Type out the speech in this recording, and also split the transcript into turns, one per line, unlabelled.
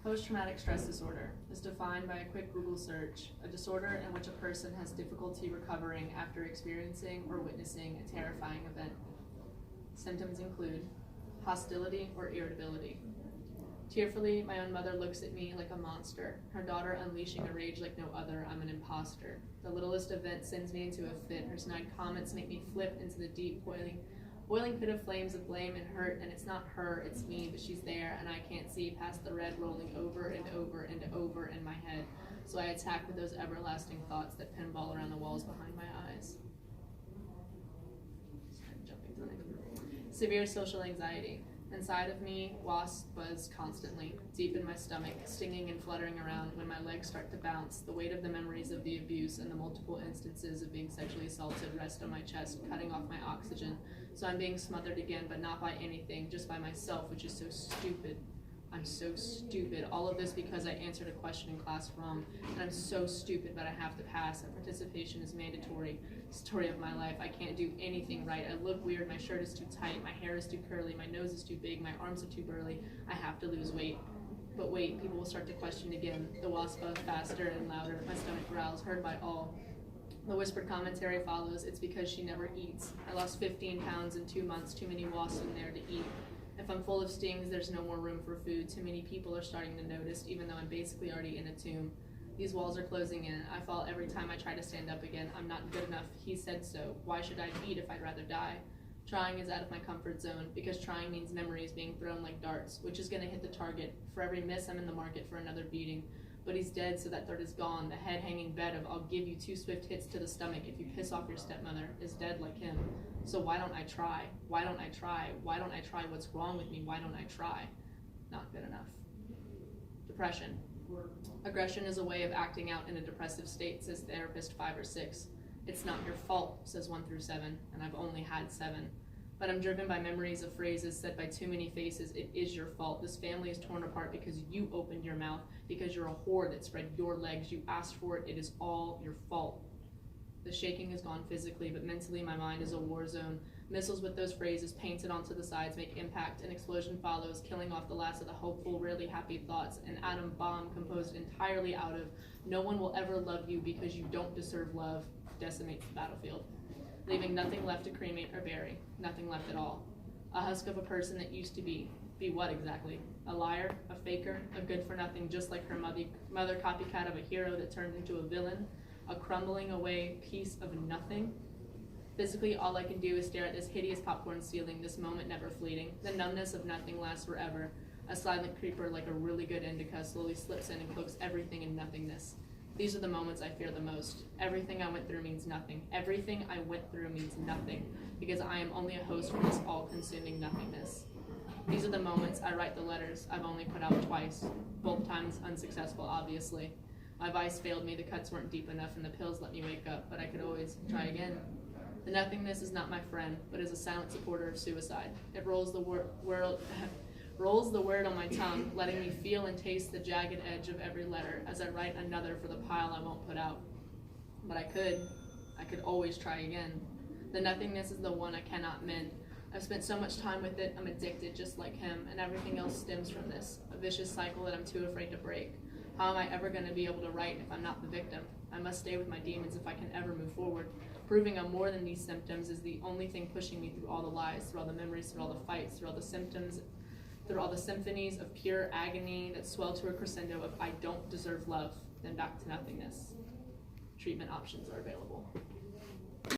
Post-traumatic stress disorder is defined by a quick Google search, a disorder in which a person has difficulty recovering after experiencing or witnessing a terrifying event. Symptoms include hostility or irritability. Tearfully, my own mother looks at me like a monster, her daughter unleashing a rage like no other. I'm an imposter. The littlest event sends me into a fit. Her snide comments make me flip into the deep, boiling pit of flames of blame and hurt, and it's not her, it's me, but she's there, and I can't see past the red rolling over and over and over in my head. So I attack with those everlasting thoughts that pinball around the walls behind my eyes. Severe social anxiety. Inside of me, wasps buzz constantly, deep in my stomach, stinging and fluttering around when my legs start to bounce. The weight of the memories of the abuse and the multiple instances of being sexually assaulted rest on my chest, cutting off my oxygen. So I'm being smothered again, but not by anything, just by myself, which is so stupid. I'm so stupid. All of this because I answered a question in class wrong, and I'm so stupid, but I have to pass, and participation is mandatory. Story of my life. I can't do anything right. I look weird. My shirt is too tight. My hair is too curly. My nose is too big. My arms are too burly. I have to lose weight. But wait, people will start to question again. The wasp buzz faster and louder. My stomach growls, heard by all. The whispered commentary follows. It's because she never eats. I lost 15 pounds in 2 months. Too many wasps in there to eat. If I'm full of stings, there's no more room for food. Too many people are starting to notice, even though I'm basically already in a tomb. These walls are closing in. I fall every time I try to stand up again. I'm not good enough. He said so. Why should I eat if I'd rather die? Trying is out of my comfort zone, because trying means memories being thrown like darts, which is going to hit the target. For every miss, I'm in the market for another beating. But he's dead, so that third is gone. The head-hanging bed of I'll give you 2 swift hits to the stomach if you piss off your stepmother is dead like him. So why don't I try? Why don't I try? Why don't I try? What's wrong with me? Why don't I try? Not good enough. Depression. Aggression is a way of acting out in a depressive state, says therapist 5 or 6. It's not your fault, says 1 through 7, and I've only had 7. But I'm driven by memories of phrases said by too many faces. It is your fault. This family is torn apart because you opened your mouth, because you're a whore that spread your legs. You asked for it. It is all your fault. The shaking has gone physically, but mentally my mind is a war zone. Missiles with those phrases painted onto the sides make impact. An explosion follows, killing off the last of the hopeful, rarely happy thoughts. An atom bomb composed entirely out of no one will ever love you because you don't deserve love decimates the battlefield, leaving nothing left to cremate or bury, nothing left at all. A husk of a person that used to be. Be what exactly? A liar, a faker, a good-for-nothing just like her mother copycat of a hero that turned into a villain, a crumbling away piece of nothing. Physically, all I can do is stare at this hideous popcorn ceiling, this moment never fleeting. The numbness of nothing lasts forever. A silent creeper like a really good indica slowly slips in and cloaks everything in nothingness. These are the moments I fear the most. Everything I went through means nothing. Everything I went through means nothing, because I am only a host for this all-consuming nothingness. These are the moments I write the letters I've only put out twice, both times unsuccessful, obviously. My vice failed me, the cuts weren't deep enough, and the pills let me wake up, but I could always try again. The nothingness is not my friend, but is a silent supporter of suicide. It rolls the word on my tongue, letting me feel and taste the jagged edge of every letter as I write another for the pile I won't put out. But I could always try again. The nothingness is the one I cannot mend. I've spent so much time with it, I'm addicted just like him, and everything else stems from this, a vicious cycle that I'm too afraid to break. How am I ever going to be able to write if I'm not the victim? I must stay with my demons if I can ever move forward. Proving I'm more than these symptoms is the only thing pushing me through all the lies, through all the memories, through all the fights, through all the symptoms, through all the symphonies of pure agony that swell to a crescendo of I don't deserve love, then back to nothingness. Treatment options are available.